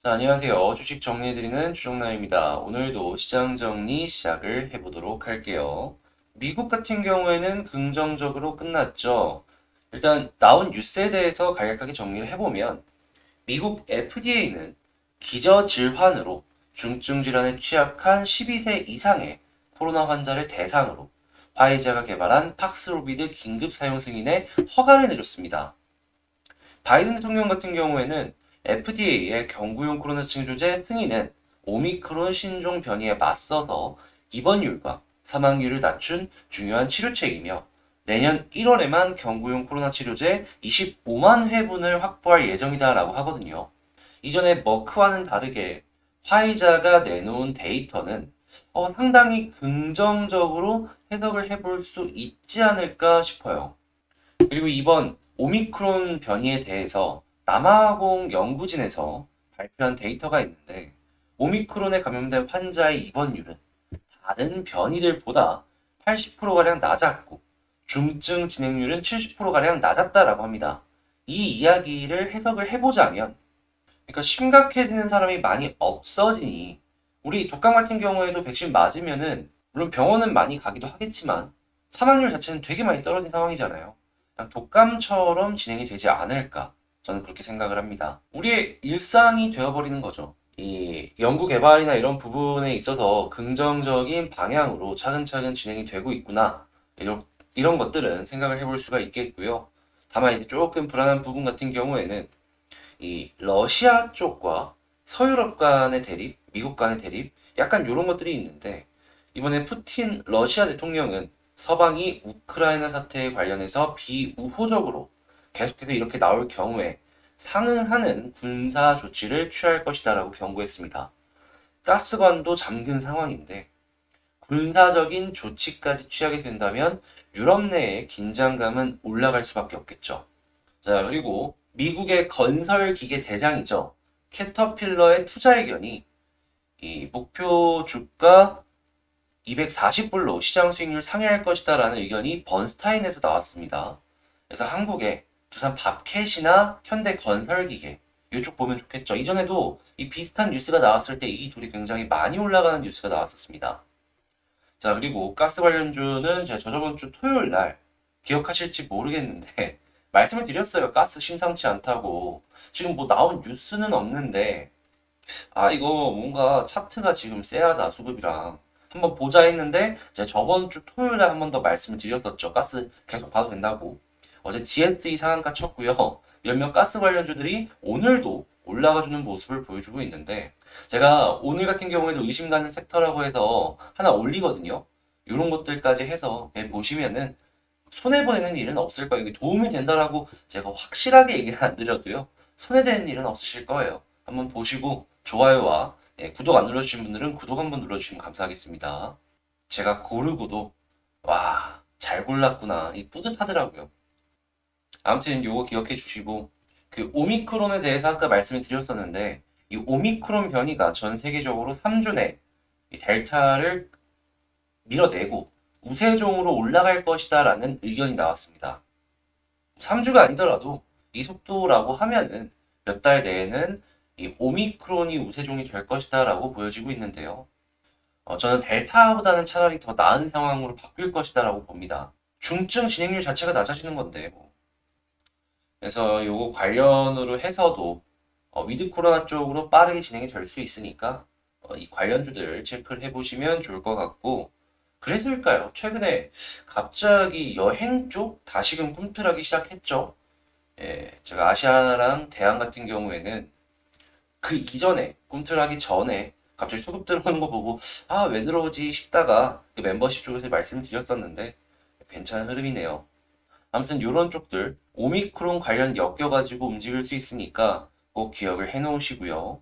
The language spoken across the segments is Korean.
자, 안녕하세요. 주식 정리해드리는 주정남입니다. 오늘도 시장 정리 시작을 해보도록 할게요. 미국 같은 경우에는 긍정적으로 끝났죠. 일단 나온 뉴스에 대해서 간략하게 정리를 해보면 미국 FDA는 기저질환으로 중증 질환에 취약한 12세 이상의 코로나 환자를 대상으로 화이자가 개발한 팍스로비드 긴급 사용 승인에 허가를 내줬습니다. 바이든 대통령 같은 경우에는 FDA의 경구용 코로나 치료제 승인은 오미크론 신종 변이에 맞서서 입원율과 사망률을 낮춘 중요한 치료책이며 내년 1월에만 경구용 코로나 치료제 25만 회분을 확보할 예정이다라고 하거든요. 이전에 머크와는 다르게 화이자가 내놓은 데이터는 상당히 긍정적으로 해석을 해볼 수 있지 않을까 싶어요. 그리고 이번 오미크론 변이에 대해서 남아공 연구진에서 발표한 데이터가 있는데 오미크론에 감염된 환자의 입원율은 다른 변이들보다 80%가량 낮았고 중증 진행률은 70%가량 낮았다라고 합니다. 이 이야기를 해석을 해보자면 그러니까 심각해지는 사람이 많이 없어지니 우리 독감 같은 경우에도 백신 맞으면은 물론 병원은 많이 가기도 하겠지만 사망률 자체는 되게 많이 떨어진 상황이잖아요. 그냥 독감처럼 진행이 되지 않을까 저는 그렇게 생각을 합니다. 우리의 일상이 되어버리는 거죠. 이 연구 개발이나 이런 부분에 있어서 긍정적인 방향으로 차근차근 진행이 되고 있구나 이런 것들은 생각을 해볼 수가 있겠고요. 다만 이제 조금 불안한 부분 같은 경우에는 이 러시아 쪽과 서유럽 간의 대립, 미국 간의 대립, 약간 이런 것들이 있는데 이번에 푸틴 러시아 대통령은 서방이 우크라이나 사태에 관련해서 비우호적으로 계속해서 이렇게 나올 경우에 상응하는 군사 조치를 취할 것이다라고 경고했습니다. 가스관도 잠근 상황인데 군사적인 조치까지 취하게 된다면 유럽 내의 긴장감은 올라갈 수밖에 없겠죠. 자, 그리고 미국의 건설 기계 대장이죠. 캐터필러의 투자 의견이 이 목표 주가 240불로 시장 수익률 상회할 것이다라는 의견이 번스타인에서 나왔습니다. 그래서 한국의 두산 밥캣이나 현대 건설기계 이쪽 보면 좋겠죠. 이전에도 이 비슷한 뉴스가 나왔을 때 이 둘이 굉장히 많이 올라가는 뉴스가 나왔었습니다. 자, 그리고 가스 관련주는 제가 저번 주 토요일 날 기억하실지 모르겠는데 말씀을 드렸어요. 가스 심상치 않다고. 지금 뭐 나온 뉴스는 없는데 이거 뭔가 차트가 지금 쎄하다 수급이랑 한번 보자 했는데 제가 저번 주 토요일 날 한 번 더 말씀을 드렸었죠. 가스 계속 봐도 된다고. 어제 GSE 상한가 쳤고요. 몇몇 가스 관련주들이 오늘도 올라가주는 모습을 보여주고 있는데 제가 오늘 같은 경우에도 의심 가는 섹터라고 해서 하나 올리거든요. 이런 것들까지 해서 보시면은 손해보는 일은 없을 거예요. 이게 도움이 된다라고 제가 확실하게 얘기를 안 드려도요. 손해되는 일은 없으실 거예요. 한번 보시고 좋아요와 구독 안 눌러주신 분들은 구독 한번 눌러주시면 감사하겠습니다. 제가 고르고도 와, 잘 골랐구나. 이 뿌듯하더라고요. 아무튼 요거 기억해 주시고 그 오미크론에 대해서 아까 말씀을 드렸었는데 이 오미크론 변이가 전 세계적으로 3주 내 이 델타를 밀어내고 우세종으로 올라갈 것이다라는 의견이 나왔습니다. 3주가 아니더라도 이 속도라고 하면은 몇 달 내에는 이 오미크론이 우세종이 될 것이다라고 보여지고 있는데요. 저는 델타보다는 차라리 더 나은 상황으로 바뀔 것이다라고 봅니다. 중증 진행률 자체가 낮아지는 건데 뭐. 그래서 요거 관련으로 해서도 위드 코로나 쪽으로 빠르게 진행이 될 수 있으니까 이 관련주들 체크를 해보시면 좋을 것 같고 그래서일까요? 최근에 갑자기 여행 쪽 다시금 꿈틀하기 시작했죠. 예, 제가 아시아나랑 대한 같은 경우에는 그 이전에 꿈틀하기 전에 갑자기 소급 들어오는 거 보고 왜 들어오지 싶다가 그 멤버십 쪽에서 말씀을 드렸었는데 괜찮은 흐름이네요. 아무튼 이런 쪽들 오미크론 관련 엮여가지고 움직일 수 있으니까 꼭 기억을 해놓으시고요.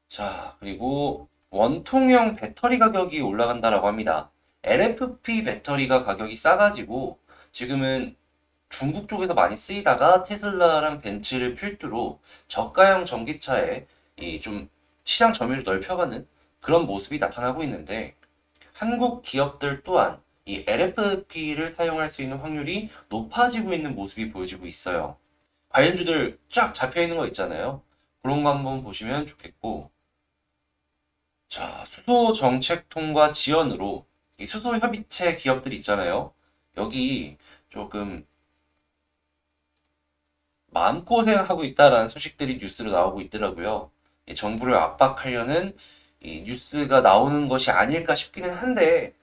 자, 그리고 원통형 배터리 가격이 올라간다라고 합니다. LFP 배터리가 가격이 싸가지고 지금은 중국 쪽에서 많이 쓰이다가 테슬라랑 벤츠를 필두로 저가형 전기차에 이 좀 시장 점유율을 넓혀가는 그런 모습이 나타나고 있는데 한국 기업들 또한 이 LFP를 사용할 수 있는 확률이 높아지고 있는 모습이 보여지고 있어요. 관련주들 쫙 잡혀 있는 거 있잖아요. 그런 거 한번 보시면 좋겠고, 자, 수소 정책 통과 지연으로 이 수소 협의체 기업들 있잖아요. 여기 조금 마음고생하고 있다라는 소식들이 뉴스로 나오고 있더라고요. 이 정부를 압박하려는 이 뉴스가 나오는 것이 아닐까 싶기는 한데,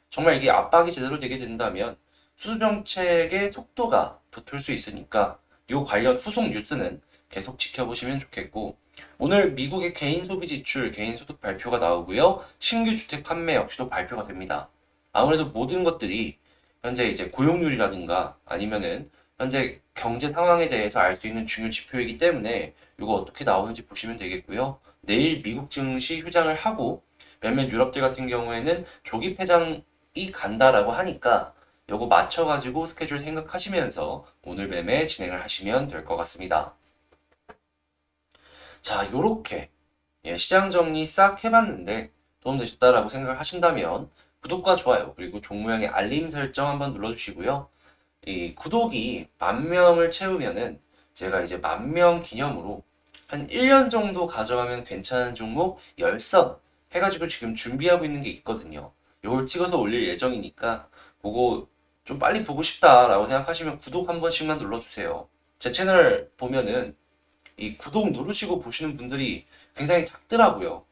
정말 이게 압박이 제대로 되게 된다면 수소 정책의 속도가 붙을 수 있으니까 이 관련 후속 뉴스는 계속 지켜보시면 좋겠고, 오늘 미국의 개인 소비 지출, 개인 소득 발표가 나오고요. 신규 주택 판매 역시도 발표가 됩니다. 아무래도 모든 것들이 현재 이제 고용률이라든가 아니면은 현재 경제 상황에 대해서 알 수 있는 중요 지표이기 때문에 이거 어떻게 나오는지 보시면 되겠고요. 내일 미국 증시 휴장을 하고 몇몇 유럽들 같은 경우에는 조기 폐장이 간다라고 하니까 요거 맞춰가지고 스케줄 생각하시면서 오늘 매매 진행을 하시면 될 것 같습니다. 자, 요렇게 시장 정리 싹 해봤는데 도움되셨다라고 생각을 하신다면 구독과 좋아요 그리고 종모양의 알림 설정 한번 눌러주시고요. 이 구독이 10,000명을 채우면은 제가 이제 10,000명 기념으로 한 1년 정도 가져가면 괜찮은 종목 10선 해가지고 지금 준비하고 있는 게 있거든요. 요걸 찍어서 올릴 예정이니까 그거 좀 빨리 보고 싶다라고 생각하시면 구독 한 번씩만 눌러주세요. 제 채널 보면은 이 구독 누르시고 보시는 분들이 굉장히 작더라고요.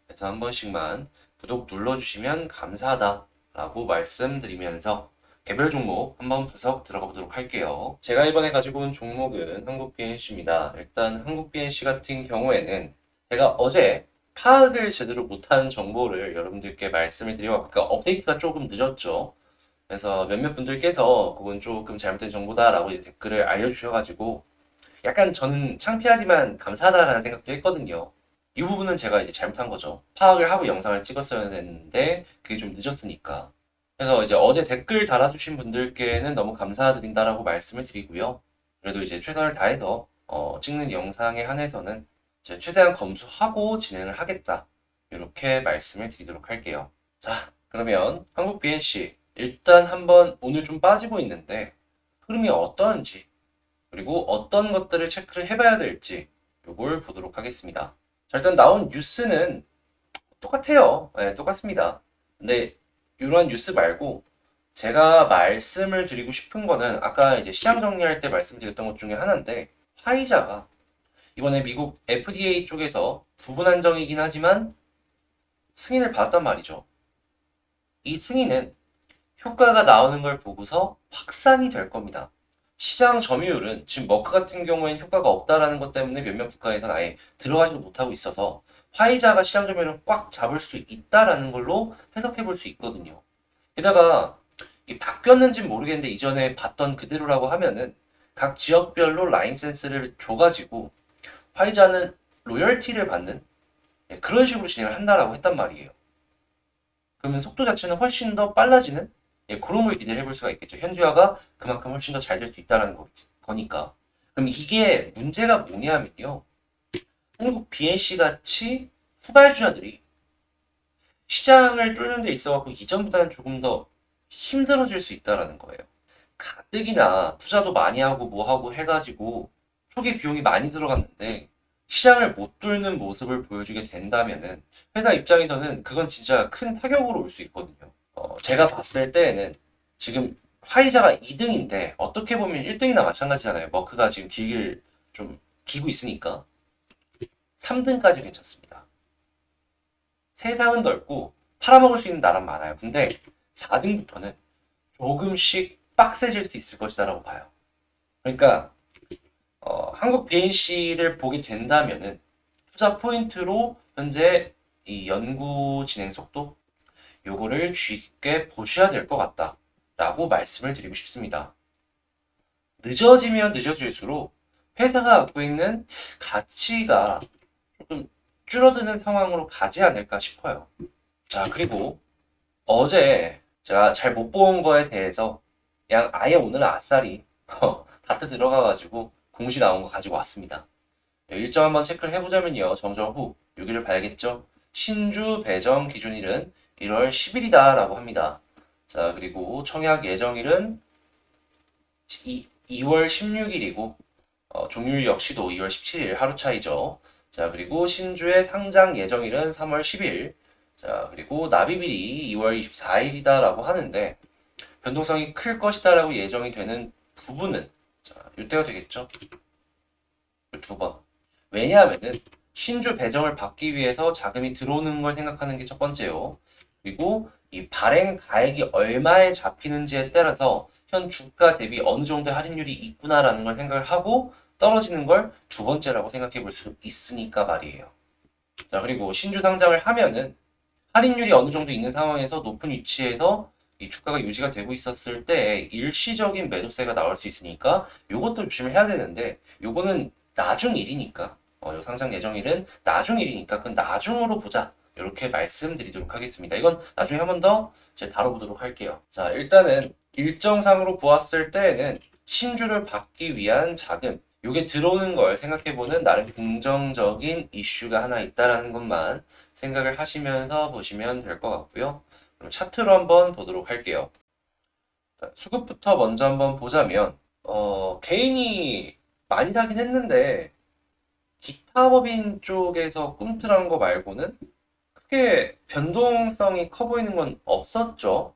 그래서 한 번씩만 구독 눌러주시면 감사하다라고 말씀드리면서 개별 종목 한번 분석 들어가 보도록 할게요. 제가 이번에 가지고 온 종목은 한국 BNC입니다. 일단 한국 BNC 같은 경우에는 제가 어제 파악을 제대로 못한 정보를 여러분들께 말씀을 드리고, 그러니까 업데이트가 조금 늦었죠. 그래서 몇몇 분들께서 그건 조금 잘못된 정보다라고 이제 댓글을 알려주셔가지고 약간 저는 창피하지만 감사하다라는 생각도 했거든요. 이 부분은 제가 이제 잘못한 거죠. 파악을 하고 영상을 찍었어야 했는데 그게 좀 늦었으니까. 그래서 이제 어제 댓글 달아주신 분들께는 너무 감사드린다라고 말씀을 드리고요. 그래도 이제 최선을 다해서 찍는 영상에 한해서는 이제 최대한 검수하고 진행을 하겠다. 이렇게 말씀을 드리도록 할게요. 자, 그러면 한국 BNC 일단 한번 오늘 좀 빠지고 있는데 흐름이 어떠한지 그리고 어떤 것들을 체크를 해봐야 될지 요걸 보도록 하겠습니다. 자, 일단 나온 뉴스는 똑같아요. 네, 똑같습니다. 근데 이러한 뉴스 말고 제가 말씀을 드리고 싶은 거는 아까 이제 시장 정리할 때 말씀드렸던 것 중에 하나인데, 화이자가 이번에 미국 FDA 쪽에서 부분 한정이긴 하지만 승인을 받았단 말이죠. 이 승인은 효과가 나오는 걸 보고서 확산이 될 겁니다. 시장 점유율은 지금 머크 같은 경우에는 효과가 없다라는 것 때문에 몇몇 국가에서는 아예 들어가지도 못하고 있어서 화이자가 시장 점유율을 꽉 잡을 수 있다라는 걸로 해석해 볼 수 있거든요. 게다가 이 바뀌었는지는 모르겠는데 이전에 봤던 그대로라고 하면은 각 지역별로 라이센스를 줘가지고 화이자는 로열티를 받는 그런 식으로 진행을 한다라고 했단 말이에요. 그러면 속도 자체는 훨씬 더 빨라지는 그런 걸 기대를 해볼 수가 있겠죠. 현지화가 그만큼 훨씬 더 잘 될 수 있다는 거니까. 그럼 이게 문제가 뭐냐면요. 한국 BNC 같이 후발주자들이 시장을 뚫는 데 있어갖고 이전보다는 조금 더 힘들어질 수 있다라는 거예요. 가뜩이나 투자도 많이 하고 뭐 하고 해가지고 초기 비용이 많이 들어갔는데 시장을 못 뚫는 모습을 보여주게 된다면은 회사 입장에서는 그건 진짜 큰 타격으로 올 수 있거든요. 제가 봤을 때에는 지금 화이자가 2등인데 어떻게 보면 1등이나 마찬가지잖아요. 머크가 지금 길길 좀 기고 있으니까 3등까지 괜찮습니다. 세상은 넓고 팔아먹을 수 있는 나라는 많아요. 근데 4등부터는 조금씩 빡세질 수 있을 것이다라고 봐요. 그러니까 한국 BNC를 보게 된다면은 투자 포인트로 현재 이 연구 진행 속도 요거를 주의 깊게 보셔야 될 것 같다라고 말씀을 드리고 싶습니다. 늦어지면 늦어질수록 회사가 갖고 있는 가치가 조금 줄어드는 상황으로 가지 않을까 싶어요. 자, 그리고 어제 제가 잘 못 본 거에 대해서 그냥 아예 오늘은 아싸리 다트 들어가가지고 공시 나온 거 가지고 왔습니다. 일정 한번 체크를 해보자면요. 정정 후 여기를 봐야겠죠. 신주 배정 기준일은 1월 10일이다 라고 합니다. 자, 그리고 청약 예정일은 2월 16일이고 종료일 역시도 2월 17일 하루 차이죠. 자, 그리고 신주의 상장 예정일은 3월 10일. 자, 그리고 납입일이 2월 24일이다라고 하는데 변동성이 클 것이다라고 예정이 되는 부분은 자, 이때가 되겠죠. 두 번. 왜냐하면은 신주 배정을 받기 위해서 자금이 들어오는 걸 생각하는 게 첫 번째요. 그리고 이 발행 가액이 얼마에 잡히는지에 따라서 현 주가 대비 어느 정도의 할인율이 있구나라는 걸 생각을 하고 떨어지는 걸 두 번째라고 생각해 볼 수 있으니까 말이에요. 자, 그리고 신주 상장을 하면은 할인율이 어느 정도 있는 상황에서 높은 위치에서 이 주가가 유지가 되고 있었을 때 일시적인 매도세가 나올 수 있으니까 요것도 조심을 해야 되는데 요거는 나중 일이니까 요 상장 예정일은 나중 일이니까 그건 나중으로 보자 이렇게 말씀드리도록 하겠습니다. 이건 나중에 한 번 더 제가 다뤄보도록 할게요. 자, 일단은 일정상으로 보았을 때에는 신주를 받기 위한 자금 요게 들어오는 걸 생각해보는 나름 긍정적인 이슈가 하나 있다라는 것만 생각을 하시면서 보시면 될 것 같고요. 그럼 차트로 한번 보도록 할게요. 자, 수급부터 먼저 한번 보자면 개인이 많이 사긴 했는데 기타 법인 쪽에서 꿈틀한 거 말고는 크게 변동성이 커 보이는 건 없었죠.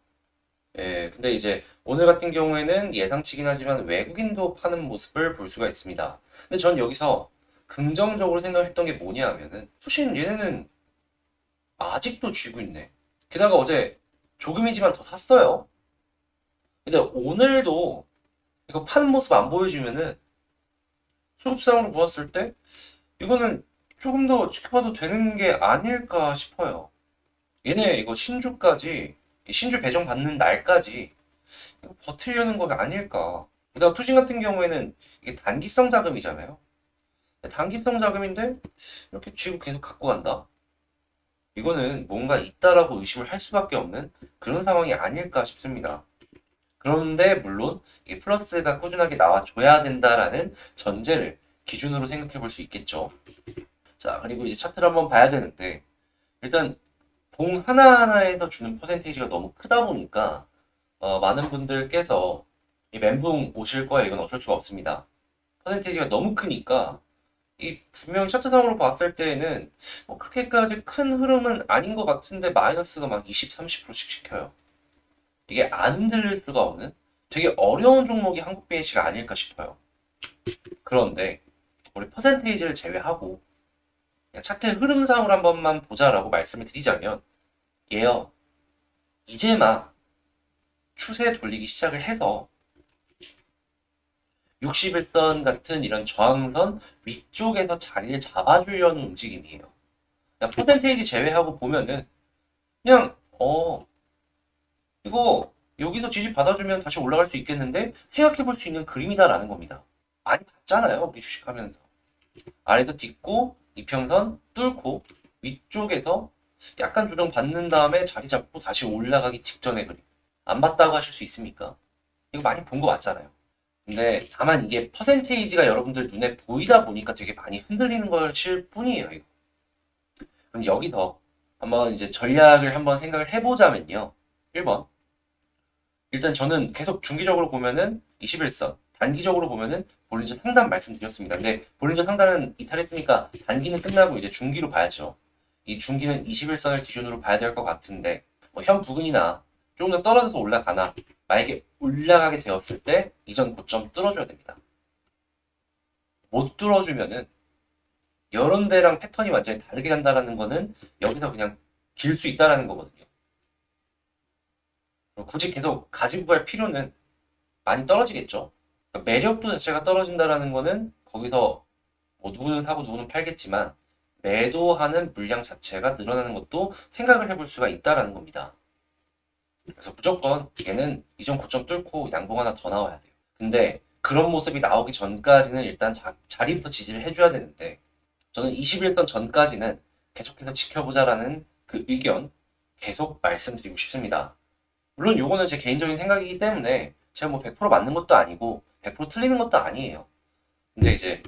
예, 근데 이제 오늘 같은 경우에는 예상치긴 하지만 외국인도 파는 모습을 볼 수가 있습니다. 근데 전 여기서 긍정적으로 생각했던 게 뭐냐 하면은 푸신 얘네는 아직도 쥐고 있네. 게다가 어제 조금이지만 더 샀어요. 근데 오늘도 이거 파는 모습 안 보여주면은 수급상으로 보았을 때 이거는 조금 더 지켜봐도 되는 게 아닐까 싶어요. 얘네 이거 신주까지 신주 배정 받는 날까지 이거 버티려는 거 아닐까. 게다가 투신 같은 경우에는 이게 단기성 자금이잖아요. 단기성 자금인데 이렇게 쥐고 계속 갖고 간다. 이거는 뭔가 있다라고 의심을 할 수밖에 없는 그런 상황이 아닐까 싶습니다. 그런데 물론 이 플러스가 꾸준하게 나와줘야 된다라는 전제를 기준으로 생각해 볼 수 있겠죠. 자, 그리고 이제 차트를 한번 봐야 되는데 일단 봉 하나하나에서 주는 퍼센테이지가 너무 크다 보니까 많은 분들께서 이 멘붕 오실 거예요. 이건 어쩔 수가 없습니다. 퍼센테이지가 너무 크니까 이 분명 차트상으로 봤을 때에는 그렇게까지 큰 흐름은 아닌 것 같은데 마이너스가 막 20, 30%씩 시켜요. 이게 안 흔들릴 수가 없는 되게 어려운 종목이 한국 BH가 아닐까 싶어요. 그런데 우리 퍼센테이지를 제외하고 그냥 차트의 흐름상으로 한 번만 보자라고 말씀을 드리자면 얘요. 이제 막 추세 돌리기 시작을 해서 61선 같은 이런 저항선 위쪽에서 자리를 잡아주려는 움직임이에요. 그냥 퍼센테이지 제외하고 보면은 그냥 이거 여기서 지지 받아주면 다시 올라갈 수 있겠는데 생각해 볼 수 있는 그림이다라는 겁니다. 많이 봤잖아요. 우리 주식하면서. 아래에서 딛고 이평선 뚫고 위쪽에서 약간 조정 받는 다음에 자리 잡고 다시 올라가기 직전의 그림. 안 봤다고 하실 수 있습니까? 이거 많이 본 거 맞잖아요. 근데 다만 이게 퍼센테이지가 여러분들 눈에 보이다 보니까 되게 많이 흔들리는 것일 뿐이에요. 이거. 그럼 여기서 한번 이제 전략을 한번 생각을 해보자면요. 1번. 일단 저는 계속 중기적으로 보면은 21선, 단기적으로 보면은 볼린저 상단 말씀드렸습니다. 근데 볼린저 상단은 이탈했으니까 단기는 끝나고 이제 중기로 봐야죠. 이 중기는 21선을 기준으로 봐야 될 것 같은데 현 부근이나 조금 더 떨어져서 올라가나 만약에 올라가게 되었을 때 이전 고점 뚫어줘야 됩니다. 못 뚫어주면은 여러 데랑 패턴이 완전히 다르게 간다라는 거는 여기서 그냥 길 수 있다라는 거거든요. 굳이 계속 가지고 갈 필요는 많이 떨어지겠죠. 그러니까 매력도 자체가 떨어진다라는 거는 거기서 뭐 누구는 사고 누구는 팔겠지만 매도하는 물량 자체가 늘어나는 것도 생각을 해볼 수가 있다라는 겁니다. 그래서 무조건 얘는 이전 고점 뚫고 양봉 하나 더 나와야 돼요. 근데 그런 모습이 나오기 전까지는 일단 자리부터 지지를 해줘야 되는데 저는 21선 전까지는 계속해서 지켜보자라는 그 의견 계속 말씀드리고 싶습니다. 물론 요거는 제 개인적인 생각이기 때문에 제가 뭐 100% 맞는 것도 아니고 100% 틀리는 것도 아니에요. 근데 이제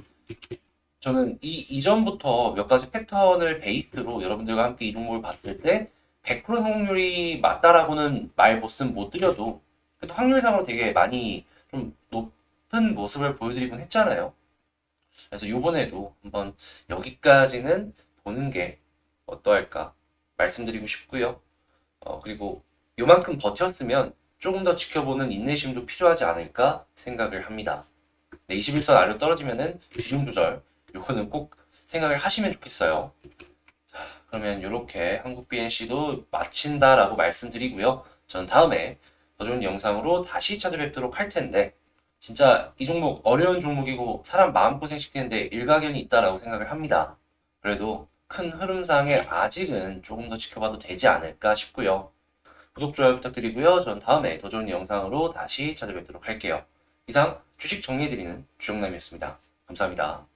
저는 이전부터 몇 가지 패턴을 베이스로 여러분들과 함께 이 종목을 봤을 때 100% 성공률이 맞다라고는 못 드려도 그래도 확률상으로 되게 많이 좀 높은 모습을 보여드리곤 했잖아요. 그래서 요번에도 한번 여기까지는 보는 게 어떠할까 말씀드리고 싶고요. 그리고 요만큼 버텼으면 조금 더 지켜보는 인내심도 필요하지 않을까 생각을 합니다. 네, 21선 아래로 떨어지면은 비중 조절, 요거는 꼭 생각을 하시면 좋겠어요. 그러면 이렇게 한국 BNC도 마친다라고 말씀드리고요. 전 다음에 더 좋은 영상으로 다시 찾아뵙도록 할 텐데, 진짜 이 종목 어려운 종목이고 사람 마음고생 시키는데 일가견이 있다라고 생각을 합니다. 그래도 큰 흐름상에 아직은 조금 더 지켜봐도 되지 않을까 싶고요. 구독, 좋아요 부탁드리고요. 전 다음에 더 좋은 영상으로 다시 찾아뵙도록 할게요. 이상 주식 정리해드리는 주정남이었습니다. 감사합니다.